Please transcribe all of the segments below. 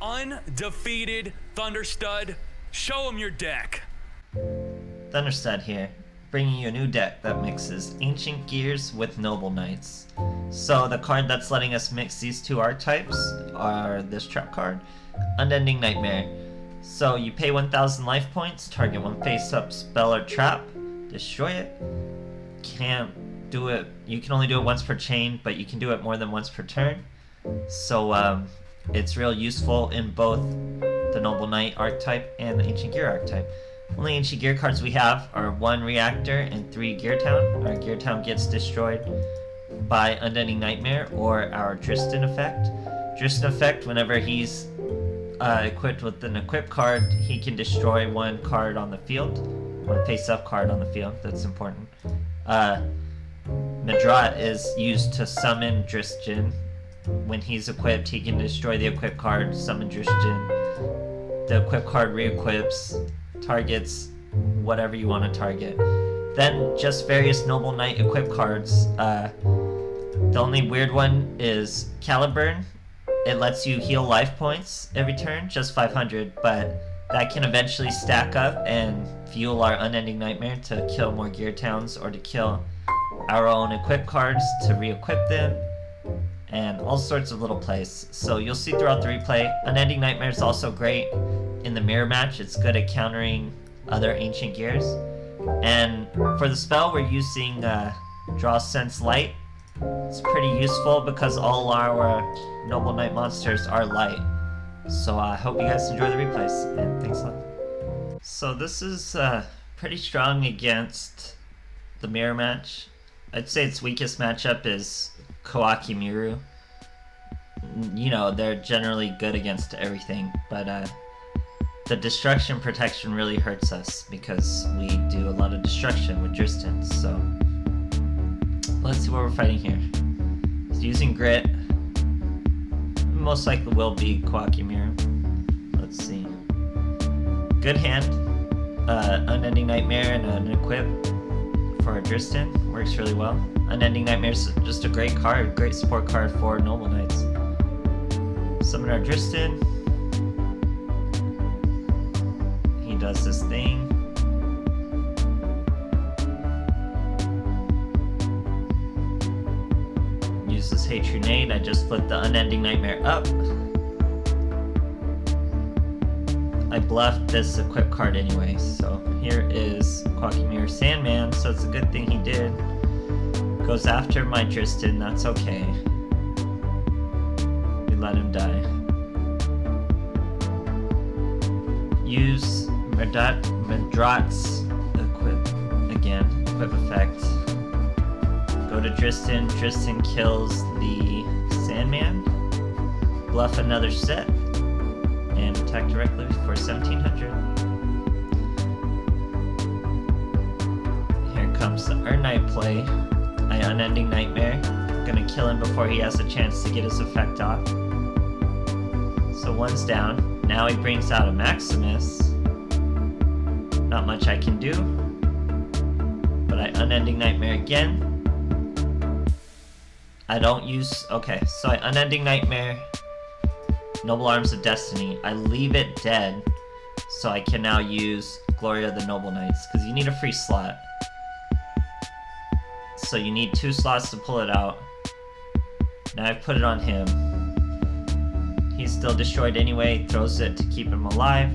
Undefeated Thunderstud, show him your deck. Thunderstud here, bringing you a new deck that mixes Ancient Gears with Noble Knights. So the card that's letting us mix these two archetypes are this trap card, Unending Nightmare. So you pay 1,000 life points, target one face-up spell or trap, destroy it. Can't do it, you can only do it once per chain, but you can do it more than once per turn. So it's real useful in both the Noble Knight archetype and the Ancient Gear archetype. Only Ancient Gear cards we have are 1 Reactor and 3 Geartown. Our Geartown gets destroyed by Unending Nightmare or our Tristan effect. Tristan effect, whenever he's equipped with an equip card, he can destroy 1 card on the field. 1 face-up card on the field, that's important. Madrat is used to summon Tristan. When he's equipped, he can destroy the equip card, summon Tristan. The equip card re-equips, targets whatever you want to target. Then just various Noble Knight equip cards. The only weird one is Caliburn. It lets you heal life points every turn, just 500, but that can eventually stack up and fuel our Unending Nightmare to kill more Geartowns or to kill our own equip cards to re-equip them, and all sorts of little plays. So you'll see throughout the replay, Unending Nightmare is also great in the mirror match. It's good at countering other Ancient Gears. And for the spell, we're using Draw Sense Light. It's pretty useful because all our Noble Knight monsters are light. So I hope you guys enjoy the replays, and thanks a lot. So this is pretty strong against the mirror match. I'd say its weakest matchup is Koa'ki Meiru. You know, they're generally good against everything, but the destruction protection really hurts us because we do a lot of destruction with Tristan. So let's see what we're fighting here. He's using Grit. Most likely will be Koa'ki Meiru. Let's see. Good hand. Unending Nightmare and an equip for our Tristan works really well. Unending Nightmare is just a great card, great support card for Noble Knights. Summon our Tristan. He does this thing. Uses Hatred Nade. I just flipped the Unending Nightmare up. I bluffed this equip card anyway, so here is Koa'ki Meiru Sandman, so it's a good thing he did. Goes after my Tristan, that's okay. We let him die. Use Madrat's equip effect. Go to Tristan, Tristan kills the Sandman. Bluff another set, and attack directly for 1700. Here comes the Earth Knight play. I Unending Nightmare. Gonna kill him before he has a chance to get his effect off. So 1's down. Now he brings out a Maximus. Not much I can do. But I Unending Nightmare again. I don't use... Okay, so I Unending Nightmare Noble Arms of Destiny. I leave it dead, so I can now use Glory of the Noble Knights, because you need a free slot. So you need 2 slots to pull it out. Now I've put it on him. He's still destroyed anyway, throws it to keep him alive.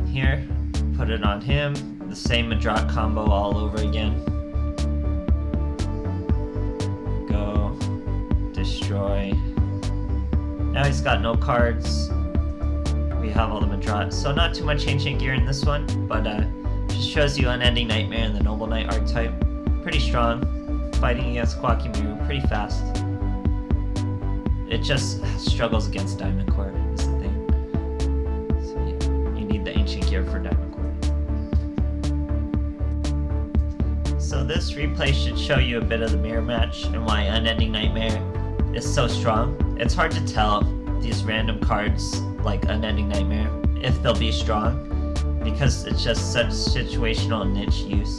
Here, put it on him. The same Madrat combo all over again. Go. Destroy. Now he's got no cards. We have all the Madrat. So not too much Ancient Gear in this one, but just shows you Unending Nightmare and the Noble Knight archetype. Pretty strong. Fighting against Koa'ki Meiru, pretty fast. It just struggles against Diamond Core, is the thing. So yeah, you need the Ancient Gear for Diamond Core. So this replay should show you a bit of the mirror match and why Unending Nightmare is so strong. It's hard to tell these random cards like Unending Nightmare if they'll be strong, because it's just such situational niche use.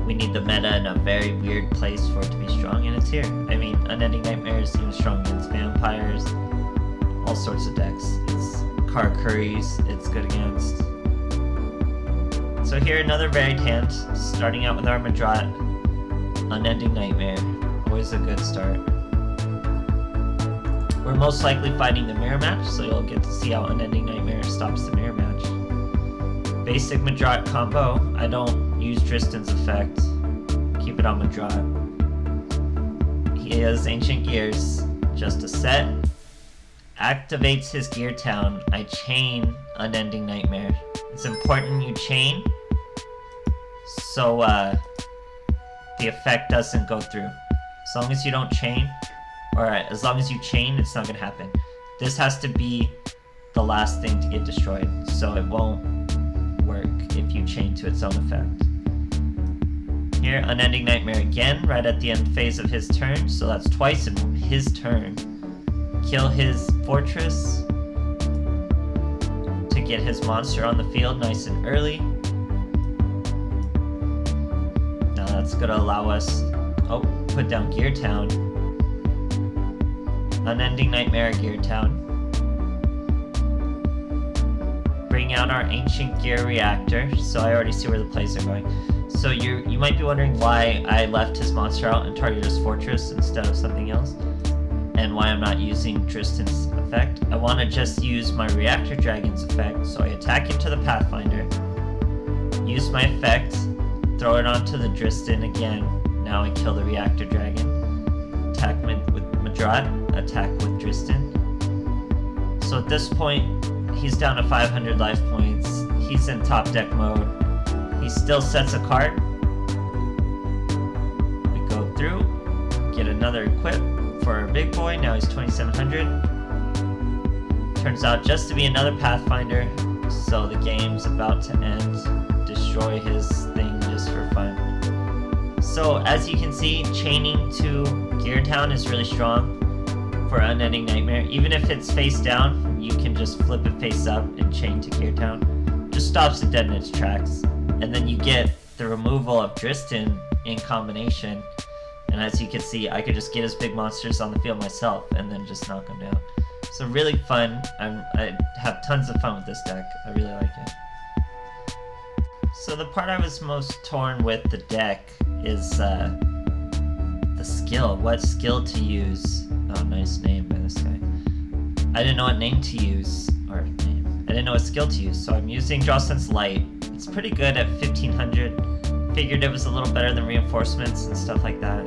we need the meta in a very weird place for it to be strong, and it's here. I mean, Unending Nightmare is even strong against vampires, all sorts of decks. It's Curries, it's good against. So here, another varied hand, starting out with our Madrat, Unending Nightmare, always a good start. We're most likely fighting the mirror match, so you'll get to see how Unending Nightmare stops the mirror match. Basic Madrat combo, I don't use Tristan's effect, keep it on Madrat. He has Ancient Gears, just a set. Activates his Geartown, I chain Unending Nightmare. It's important you chain, so the effect doesn't go through. As long as you don't chain, or as long as you chain, it's not gonna happen. This has to be the last thing to get destroyed, so it won't work if you chain to its own effect. Here, Unending Nightmare again, right at the end phase of his turn, so that's twice in his turn. Kill his fortress to get his monster on the field nice and early. Now that's gonna allow us, put down Geartown. Unending Nightmare Geartown. Bring out our Ancient Gear Reactor, so I already see where the plays are going. So you might be wondering why I left his monster out and targeted his fortress instead of something else, and why I'm not using Tristan's effect. I want to just use my Reactor Dragon's effect, so I attack into the Pathfinder, use my effect, throw it onto the Tristan again. Now I kill the Reactor Dragon. Attack with Madrat, attack with Tristan. So at this point, he's down to 500 life points. He's in top deck mode. He still sets a card. We go through, get another equip for our big boy. Now he's 2700. Turns out just to be another Pathfinder, so the game's about to end. Destroy his thing just for fun. So as you can see, chaining to Geartown is really strong for Unending Nightmare. Even if it's face down, you can just flip it face up and chain to Geartown. Just stops it dead in its tracks. And then you get the removal of Tristan in combination. And as you can see, I could just get his big monsters on the field myself and then just knock them down. So really fun. I have tons of fun with this deck. I really like it. So the part I was most torn with the deck is the skill. What skill to use? Oh, nice name by this guy. I didn't know what name to use, or name. I didn't know what skill to use, so I'm using Draw Sense Light. It's pretty good at 1500. Figured it was a little better than reinforcements and stuff like that.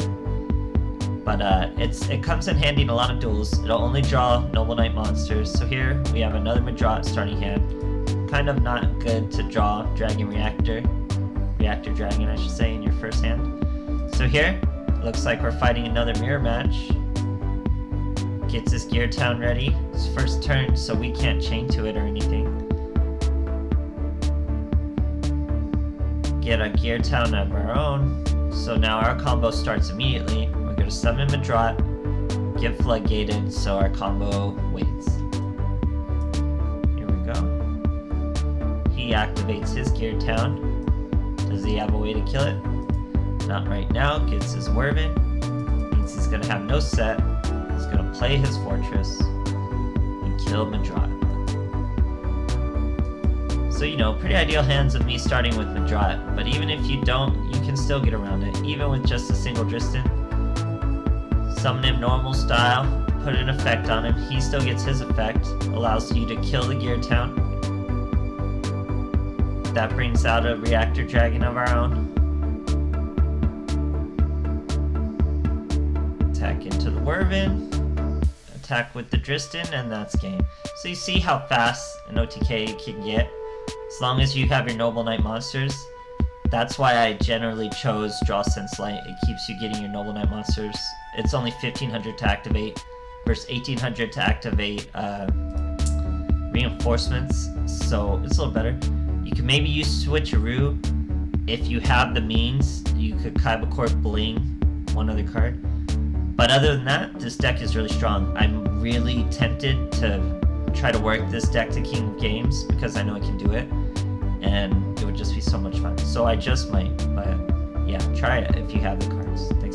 But it comes in handy in a lot of duels. It'll only draw Noble Knight monsters. So here we have another Madrat starting hand. Kind of not good to draw Dragon Reactor Dragon, I should say, in your first hand. So here, looks like we're fighting another mirror match. Gets his Geartown ready. His first turn, so we can't chain to it or anything. Get a Geartown of our own. So now our combo starts immediately. We're going to summon Madrat, get Floodgated, so our combo waits. Here we go. He activates his Geartown. Does he have a way to kill it? Not right now. Gets his Werven. Means he's going to have no set. He's going to play his Fortress and kill Madrat. So, you know, pretty ideal hands of me starting with Madrat, but even if you don't, you can still get around it, even with just a single Tristan. Summon him normal style, put an effect on him, he still gets his effect, allows you to kill the Geartown. That brings out a Reactor Dragon of our own. Attack into the Werven, attack with the Tristan, and that's game. So you see how fast an OTK can get, as long as you have your Noble Knight monsters. That's why I generally chose Draw Sense Light. It keeps you getting your Noble Knight monsters. It's only 1500 to activate versus 1800 to activate reinforcements, so it's a little better. You can maybe use Switcheroo if you have the means. You could Kaiba Court Bling one other card. But other than that, this deck is really strong. I'm really tempted to try to work this deck to King of Games because I know I can do it, and it would just be so much fun. So I just might, but yeah, try it if you have the cards. Thank